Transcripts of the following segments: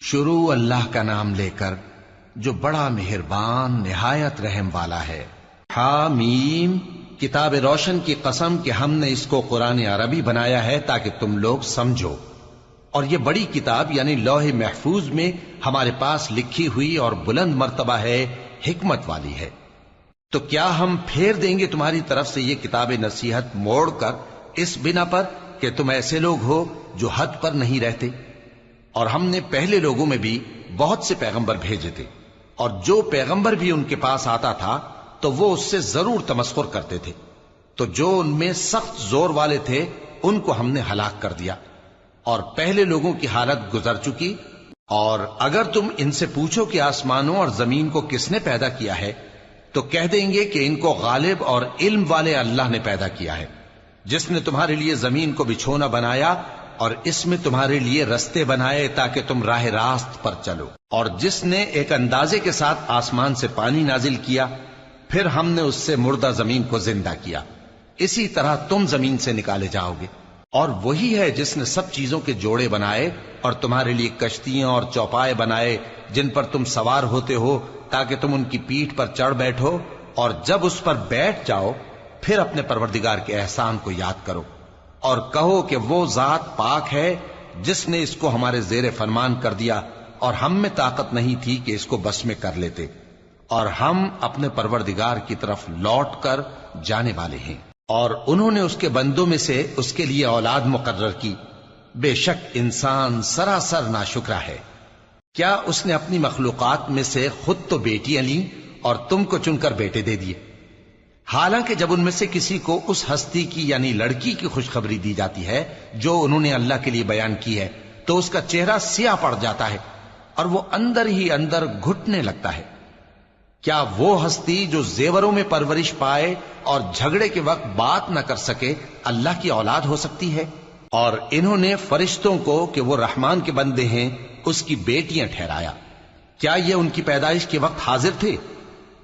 شروع اللہ کا نام لے کر جو بڑا مہربان نہایت رحم والا ہے۔ حامیم، کتاب روشن کی قسم کہ ہم نے اس کو قرآن عربی بنایا ہے تاکہ تم لوگ سمجھو، اور یہ بڑی کتاب یعنی لوح محفوظ میں ہمارے پاس لکھی ہوئی اور بلند مرتبہ ہے، حکمت والی ہے۔ تو کیا ہم پھیر دیں گے تمہاری طرف سے یہ کتاب نصیحت موڑ کر اس بنا پر کہ تم ایسے لوگ ہو جو حد پر نہیں رہتے؟ اور ہم نے پہلے لوگوں میں بھی بہت سے پیغمبر بھیجے تھے، اور جو پیغمبر بھی ان کے پاس آتا تھا تو وہ اس سے ضرور تمسخر کرتے تھے، تو جو ان میں سخت زور والے تھے ان کو ہم نے ہلاک کر دیا، اور پہلے لوگوں کی حالت گزر چکی۔ اور اگر تم ان سے پوچھو کہ آسمانوں اور زمین کو کس نے پیدا کیا ہے تو کہہ دیں گے کہ ان کو غالب اور علم والے اللہ نے پیدا کیا ہے، جس نے تمہارے لیے زمین کو بچھونا بنایا اور اس میں تمہارے لیے رستے بنائے تاکہ تم راہ راست پر چلو، اور جس نے ایک اندازے کے ساتھ آسمان سے پانی نازل کیا، پھر ہم نے اس سے مردہ زمین کو زندہ کیا، اسی طرح تم زمین سے نکالے جاؤ گے۔ اور وہی ہے جس نے سب چیزوں کے جوڑے بنائے اور تمہارے لیے کشتیاں اور چوپائے بنائے جن پر تم سوار ہوتے ہو تاکہ تم ان کی پیٹھ پر چڑھ بیٹھو، اور جب اس پر بیٹھ جاؤ پھر اپنے پروردگار کے احسان کو یاد کرو اور کہو کہ وہ ذات پاک ہے جس نے اس کو ہمارے زیر فرمان کر دیا اور ہم میں طاقت نہیں تھی کہ اس کو بس میں کر لیتے، اور ہم اپنے پروردگار کی طرف لوٹ کر جانے والے ہیں۔ اور انہوں نے اس کے بندوں میں سے اس کے لیے اولاد مقرر کی، بے شک انسان سراسر ناشکرا ہے۔ کیا اس نے اپنی مخلوقات میں سے خود تو بیٹیاں لیں اور تم کو چن کر بیٹے دے دیے، حالانکہ جب ان میں سے کسی کو اس ہستی کی یعنی لڑکی کی خوشخبری دی جاتی ہے جو انہوں نے اللہ کے لیے بیان کی ہے تو اس کا چہرہ سیاہ پڑ جاتا ہے اور وہ اندر ہی اندر گھٹنے لگتا ہے۔ کیا وہ ہستی جو زیوروں میں پرورش پائے اور جھگڑے کے وقت بات نہ کر سکے اللہ کی اولاد ہو سکتی ہے؟ اور انہوں نے فرشتوں کو کہ وہ رحمان کے بندے ہیں اس کی بیٹیاں ٹھہرایا۔ کیا یہ ان کی پیدائش کے وقت حاضر تھے؟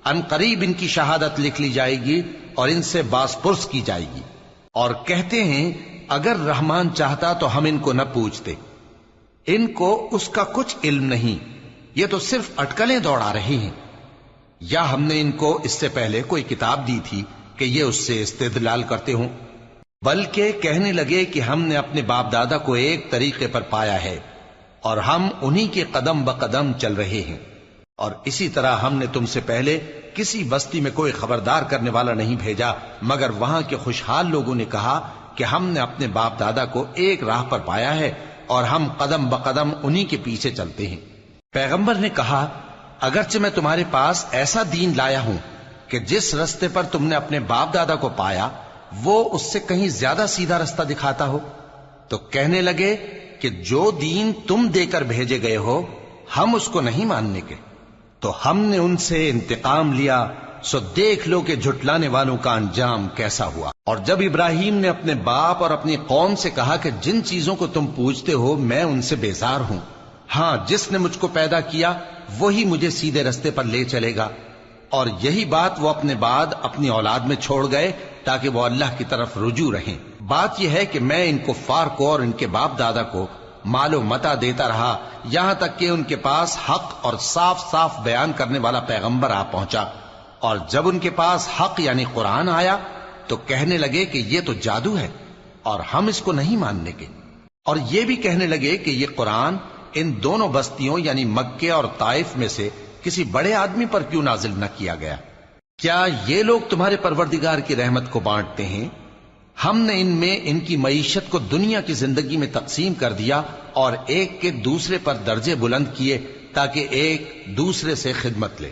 ان قریب ان کی شہادت لکھ لی جائے گی اور ان سے باز پرس کی جائے گی، اور کہتے ہیں اگر رحمان چاہتا تو ہم ان کو نہ پوچھتے، ان کو اس کا کچھ علم نہیں، یہ تو صرف اٹکلیں دوڑا رہے ہیں۔ یا ہم نے ان کو اس سے پہلے کوئی کتاب دی تھی کہ یہ اس سے استدلال کرتے ہوں؟ بلکہ کہنے لگے کہ ہم نے اپنے باپ دادا کو ایک طریقے پر پایا ہے اور ہم انہی کے قدم بقدم چل رہے ہیں، اور اسی طرح ہم نے تم سے پہلے کسی بستی میں کوئی خبردار کرنے والا نہیں بھیجا مگر وہاں کے خوشحال لوگوں نے کہا کہ ہم نے اپنے باپ دادا کو ایک راہ پر پایا ہے اور ہم قدم بقدم انہی کے پیچھے چلتے ہیں۔ پیغمبر نے کہا اگرچہ میں تمہارے پاس ایسا دین لایا ہوں کہ جس رستے پر تم نے اپنے باپ دادا کو پایا وہ اس سے کہیں زیادہ سیدھا رستہ دکھاتا ہو، تو کہنے لگے کہ جو دین تم دے کر بھیجے گئے ہو ہم اس کو نہیں ماننے کے، تو ہم نے ان سے انتقام لیا، سو دیکھ لو کہ جھٹلانے والوں کا انجام کیسا ہوا۔ اور جب ابراہیم نے اپنے باپ اور اپنی قوم سے کہا کہ جن چیزوں کو تم پوجتے ہو میں ان سے بیزار ہوں، ہاں جس نے مجھ کو پیدا کیا وہی مجھے سیدھے رستے پر لے چلے گا، اور یہی بات وہ اپنے بعد اپنی اولاد میں چھوڑ گئے تاکہ وہ اللہ کی طرف رجوع رہیں۔ بات یہ ہے کہ میں ان کفار کو اور ان کے باپ دادا کو مال و متاع دیتا رہا یہاں تک کہ ان کے پاس حق اور صاف صاف بیان کرنے والا پیغمبر آ پہنچا، اور جب ان کے پاس حق یعنی قرآن آیا تو کہنے لگے کہ یہ تو جادو ہے اور ہم اس کو نہیں ماننے کے، اور یہ بھی کہنے لگے کہ یہ قرآن ان دونوں بستیوں یعنی مکے اور طائف میں سے کسی بڑے آدمی پر کیوں نازل نہ کیا گیا؟ کیا یہ لوگ تمہارے پروردگار کی رحمت کو بانٹتے ہیں؟ ہم نے ان میں ان کی معیشت کو دنیا کی زندگی میں تقسیم کر دیا اور ایک کے دوسرے پر درجے بلند کیے تاکہ ایک دوسرے سے خدمت لے،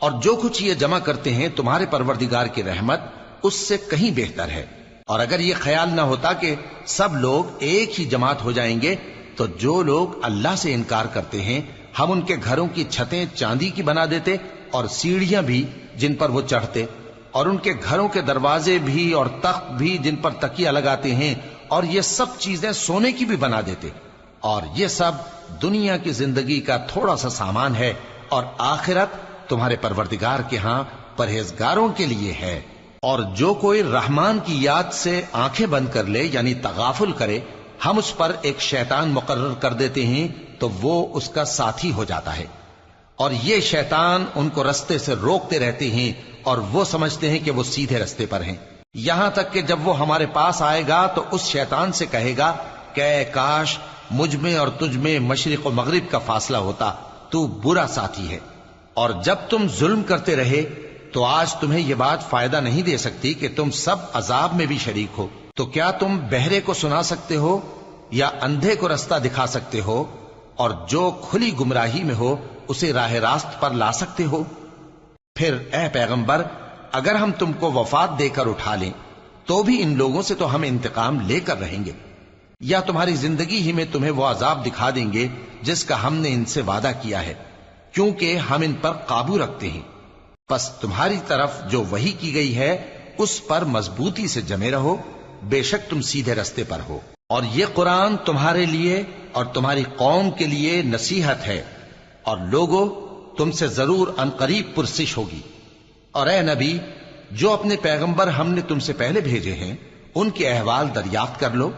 اور جو کچھ یہ جمع کرتے ہیں تمہارے پروردگار کی رحمت اس سے کہیں بہتر ہے۔ اور اگر یہ خیال نہ ہوتا کہ سب لوگ ایک ہی جماعت ہو جائیں گے تو جو لوگ اللہ سے انکار کرتے ہیں ہم ان کے گھروں کی چھتیں چاندی کی بنا دیتے اور سیڑھیاں بھی جن پر وہ چڑھتے، اور ان کے گھروں کے دروازے بھی اور تخت بھی جن پر تکیہ لگاتے ہیں، اور یہ سب چیزیں سونے کی بھی بنا دیتے، اور یہ سب دنیا کی زندگی کا تھوڑا سا سامان ہے، اور آخرت تمہارے پروردگار کے ہاں پرہیزگاروں کے لیے ہے۔ اور جو کوئی رحمان کی یاد سے آنکھیں بند کر لے یعنی تغافل کرے ہم اس پر ایک شیطان مقرر کر دیتے ہیں تو وہ اس کا ساتھی ہو جاتا ہے، اور یہ شیطان ان کو رستے سے روکتے رہتے ہیں اور وہ سمجھتے ہیں کہ وہ سیدھے رستے پر ہیں، یہاں تک کہ جب وہ ہمارے پاس آئے گا تو اس شیطان سے کہے گا کہ اے کاش مجھ میں اور تجھ میں مشرق و مغرب کا فاصلہ ہوتا، تو برا ساتھی ہے۔ اور جب تم ظلم کرتے رہے تو آج تمہیں یہ بات فائدہ نہیں دے سکتی کہ تم سب عذاب میں بھی شریک ہو، تو کیا تم بہرے کو سنا سکتے ہو یا اندھے کو رستہ دکھا سکتے ہو، اور جو کھلی گمراہی میں ہو اسے راہ راست پر لا سکتے ہو؟ پھر اے پیغمبر، اگر ہم تم کو وفات دے کر اٹھا لیں تو بھی ان لوگوں سے تو ہم انتقام لے کر رہیں گے، یا تمہاری زندگی ہی میں تمہیں وہ عذاب دکھا دیں گے جس کا ہم نے ان سے وعدہ کیا ہے، کیونکہ ہم ان پر قابو رکھتے ہیں۔ پس تمہاری طرف جو وحی کی گئی ہے اس پر مضبوطی سے جمے رہو، بے شک تم سیدھے رستے پر ہو، اور یہ قرآن تمہارے لیے اور تمہاری قوم کے لیے نصیحت ہے، اور لوگوں تم سے ضرور عنقریب پرسش ہوگی۔ اور اے نبی، جو اپنے پیغمبر ہم نے تم سے پہلے بھیجے ہیں ان کے احوال دریافت کر لو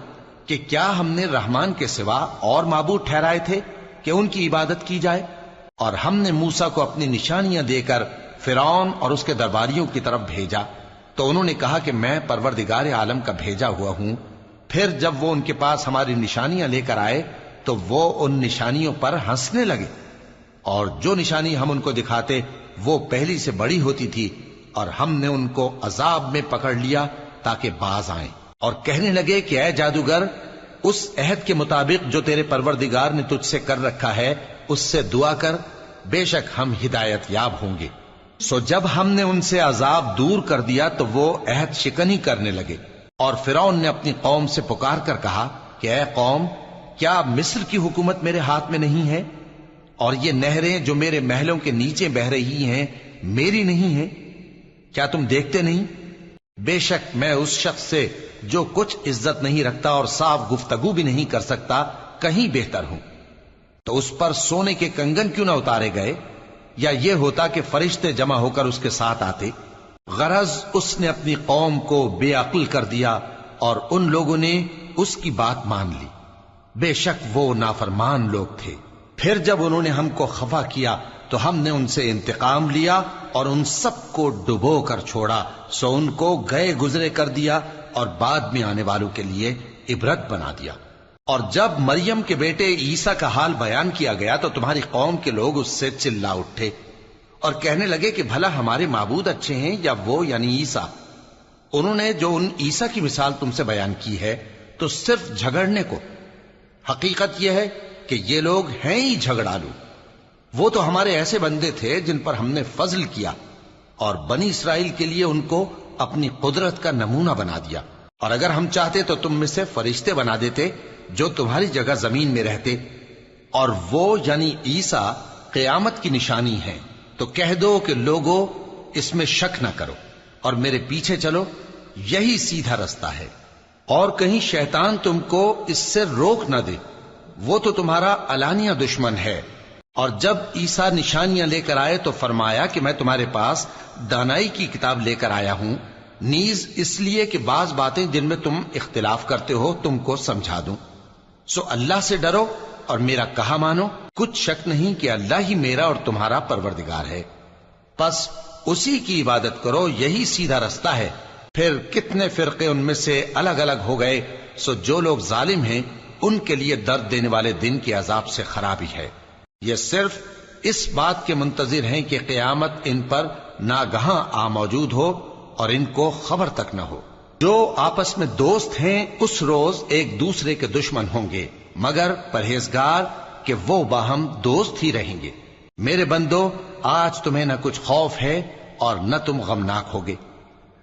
کہ کیا ہم نے رحمان کے سوا اور معبود ٹھہرائے تھے کہ ان کی عبادت کی جائے؟ اور ہم نے موسیٰ کو اپنی نشانیاں دے کر فرعون اور اس کے درباریوں کی طرف بھیجا، تو انہوں نے کہا کہ میں پروردگار عالم کا بھیجا ہوا ہوں۔ پھر جب وہ ان کے پاس ہماری نشانیاں لے کر آئے تو وہ ان نشانیوں پر ہنسنے لگے، اور جو نشانی ہم ان کو دکھاتے وہ پہلی سے بڑی ہوتی تھی، اور ہم نے ان کو عذاب میں پکڑ لیا تاکہ باز آئیں، اور کہنے لگے کہ اے جادوگر، اس عہد کے مطابق جو تیرے پروردگار نے تجھ سے کر رکھا ہے اس سے دعا کر، بے شک ہم ہدایت یاب ہوں گے۔ سو جب ہم نے ان سے عذاب دور کر دیا تو وہ عہد شکنی کرنے لگے، اور فرعون نے اپنی قوم سے پکار کر کہا کہ اے قوم، کیا مصر کی حکومت میرے ہاتھ میں نہیں ہے، اور یہ نہریں جو میرے محلوں کے نیچے بہ رہی ہیں میری نہیں ہیں؟ کیا تم دیکھتے نہیں؟ بے شک میں اس شخص سے جو کچھ عزت نہیں رکھتا اور صاف گفتگو بھی نہیں کر سکتا کہیں بہتر ہوں۔ تو اس پر سونے کے کنگن کیوں نہ اتارے گئے، یا یہ ہوتا کہ فرشتے جمع ہو کر اس کے ساتھ آتے؟ غرض اس نے اپنی قوم کو بے عقل کر دیا اور ان لوگوں نے اس کی بات مان لی، بے شک وہ نافرمان لوگ تھے۔ پھر جب انہوں نے ہم کو خفا کیا تو ہم نے ان سے انتقام لیا اور ان سب کو ڈبو کر چھوڑا، سو ان کو گئے گزرے کر دیا اور بعد میں آنے والوں کے لیے عبرت بنا دیا۔ اور جب مریم کے بیٹے عیسیٰ کا حال بیان کیا گیا تو تمہاری قوم کے لوگ اس سے چلا اٹھے اور کہنے لگے کہ بھلا ہمارے معبود اچھے ہیں یا وہ یعنی عیسیٰ؟ انہوں نے جو ان عیسیٰ کی مثال تم سے بیان کی ہے تو صرف جھگڑنے کو، حقیقت یہ ہے کہ یہ لوگ ہیں ہی جھگڑالو۔ وہ تو ہمارے ایسے بندے تھے جن پر ہم نے فضل کیا، اور بنی اسرائیل کے لیے ان کو اپنی قدرت کا نمونہ بنا دیا، اور اگر ہم چاہتے تو تم میں سے فرشتے بنا دیتے جو تمہاری جگہ زمین میں رہتے، اور وہ یعنی عیسیٰ قیامت کی نشانی ہے۔ تو کہہ دو کہ لوگوں اس میں شک نہ کرو اور میرے پیچھے چلو، یہی سیدھا رستہ ہے، اور کہیں شیطان تم کو اس سے روک نہ دے، وہ تو تمہارا علانیہ دشمن ہے۔ اور جب عیسیٰ نشانیاں لے کر آئے تو فرمایا کہ میں تمہارے پاس دانائی کی کتاب لے کر آیا ہوں، نیز اس لیے کہ بعض باتیں جن میں تم اختلاف کرتے ہو تم کو سمجھا دوں۔ سو اللہ سے ڈرو اور میرا کہا مانو، کچھ شک نہیں کہ اللہ ہی میرا اور تمہارا پروردگار ہے، پس اسی کی عبادت کرو، یہی سیدھا رستہ ہے۔ پھر کتنے فرقے ان میں سے الگ الگ ہو گئے، سو جو لوگ ظالم ہیں ان کے لیے درد دینے والے دن کے عذاب سے خرابی ہے۔ یہ صرف اس بات کے منتظر ہیں کہ قیامت ان پر ناگہاں آ موجود ہو اور ان کو خبر تک نہ ہو۔ جو آپس میں دوست ہیں اس روز ایک دوسرے کے دشمن ہوں گے، مگر پرہیزگار کہ وہ باہم دوست ہی رہیں گے۔ میرے بندو، آج تمہیں نہ کچھ خوف ہے اور نہ تم غمناک ہوگے۔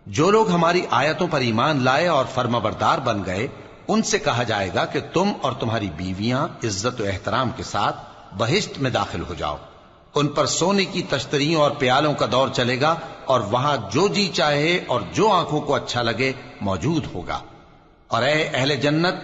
جو لوگ ہماری آیتوں پر ایمان لائے اور فرمانبردار بن گئے ان سے کہا جائے گا کہ تم اور تمہاری بیویاں عزت و احترام کے ساتھ بہشت میں داخل ہو جاؤ، ان پر سونے کی تشتریوں اور پیالوں کا دور چلے گا، اور وہاں جو جی چاہے اور جو آنکھوں کو اچھا لگے موجود ہوگا۔ اور اے اہل جنت،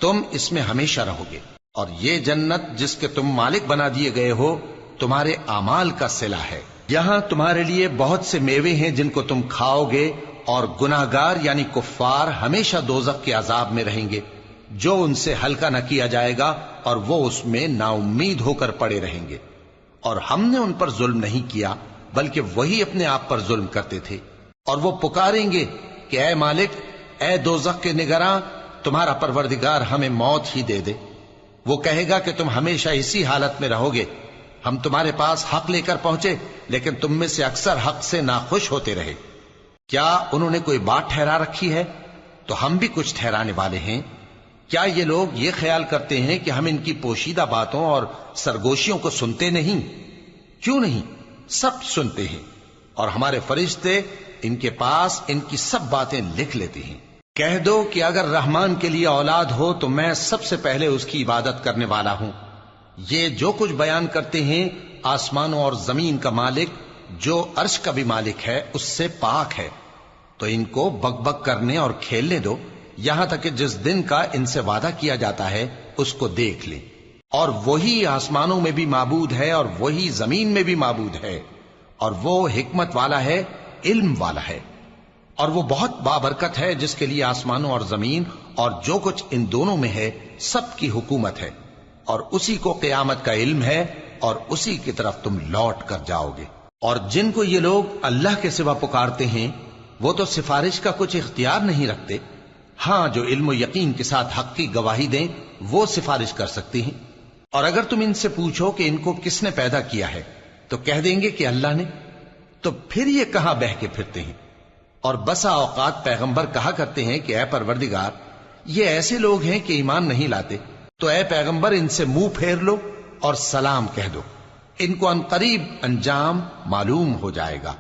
تم اس میں ہمیشہ رہو گے، اور یہ جنت جس کے تم مالک بنا دیے گئے ہو تمہارے اعمال کا صلہ ہے۔ یہاں تمہارے لیے بہت سے میوے ہیں جن کو تم کھاؤ گے، اور گناہگار یعنی کفار ہمیشہ دوزخ کے عذاب میں رہیں گے۔ جو ان سے ہلکا نہ کیا جائے گا اور وہ اس میں نا امید ہو کر پڑے رہیں گے۔ اور ہم نے ان پر ظلم نہیں کیا بلکہ وہی اپنے آپ پر ظلم کرتے تھے۔ اور وہ پکاریں گے کہ اے مالک، اے دوزخ کے نگراں، تمہارا پروردگار ہمیں موت ہی دے دے۔ وہ کہے گا کہ تم ہمیشہ اسی حالت میں رہو گے، ہم تمہارے پاس حق لے کر پہنچے لیکن تم میں سے اکثر حق سے ناخوش ہوتے رہے۔ کیا انہوں نے کوئی بات ٹھہرا رکھی ہے؟ تو ہم بھی کچھ ٹھہرانے والے ہیں۔ کیا یہ لوگ یہ خیال کرتے ہیں کہ ہم ان کی پوشیدہ باتوں اور سرگوشیوں کو سنتے نہیں؟ کیوں نہیں، سب سنتے ہیں، اور ہمارے فرشتے ان کے پاس ان کی سب باتیں لکھ لیتے ہیں۔ کہہ دو کہ اگر رحمان کے لیے اولاد ہو تو میں سب سے پہلے اس کی عبادت کرنے والا ہوں۔ یہ جو کچھ بیان کرتے ہیں آسمانوں اور زمین کا مالک جو عرش کا بھی مالک ہے اس سے پاک ہے، تو ان کو بک بک کرنے اور کھیلنے دو یہاں تک کہ جس دن کا ان سے وعدہ کیا جاتا ہے اس کو دیکھ لیں۔ اور وہی آسمانوں میں بھی معبود ہے اور وہی زمین میں بھی معبود ہے، اور وہ حکمت والا ہے، علم والا ہے، اور وہ بہت بابرکت ہے جس کے لیے آسمانوں اور زمین اور جو کچھ ان دونوں میں ہے سب کی حکومت ہے، اور اسی کو قیامت کا علم ہے اور اسی کی طرف تم لوٹ کر جاؤ گے۔ اور جن کو یہ لوگ اللہ کے سوا پکارتے ہیں وہ تو سفارش کا کچھ اختیار نہیں رکھتے، ہاں جو علم و یقین کے ساتھ حق کی گواہی دیں وہ سفارش کر سکتے ہیں۔ اور اگر تم ان سے پوچھو کہ ان کو کس نے پیدا کیا ہے تو کہہ دیں گے کہ اللہ نے، تو پھر یہ کہاں بہہ کے پھرتے ہیں۔ اور بسا اوقات پیغمبر کہا کرتے ہیں کہ اے پروردگار، یہ ایسے لوگ ہیں کہ ایمان نہیں لاتے، تو اے پیغمبر ان سے منہ پھیر لو اور سلام کہہ دو، ان کو عنقریب انجام معلوم ہو جائے گا۔